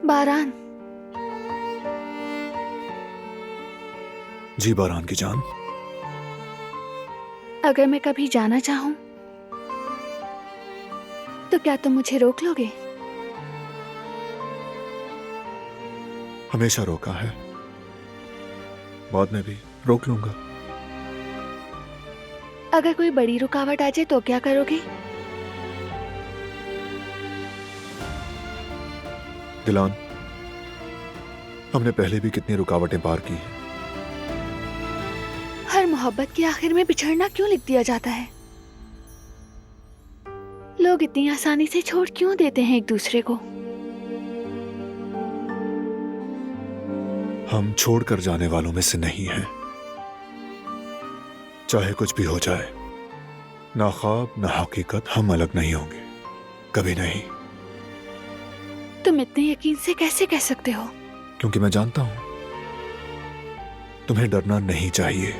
बारान। जी बारान की जान। अगर मैं कभी जाना चाहूं तो क्या तुम मुझे रोक लोगे? हमेशा रोका है, बाद में भी रोक लूंगा। अगर कोई बड़ी रुकावट आ जाए तो क्या करोगे? दिलान, हमने पहले भी कितनी रुकावटें पार की हैं। हर मोहब्बत के आखिर में बिछड़ना क्यों लिख दिया जाता है? लोग इतनी आसानी से छोड़ क्यों देते हैं एक दूसरे को? हम छोड़कर जाने वालों में से नहीं हैं। चाहे कुछ भी हो जाए, ना ख्वाब ना हकीकत, हम अलग नहीं होंगे, कभी नहीं। तुम इतने यकीन से कैसे कह सकते हो? क्योंकि मैं जानता हूं तुम्हें डरना नहीं चाहिए।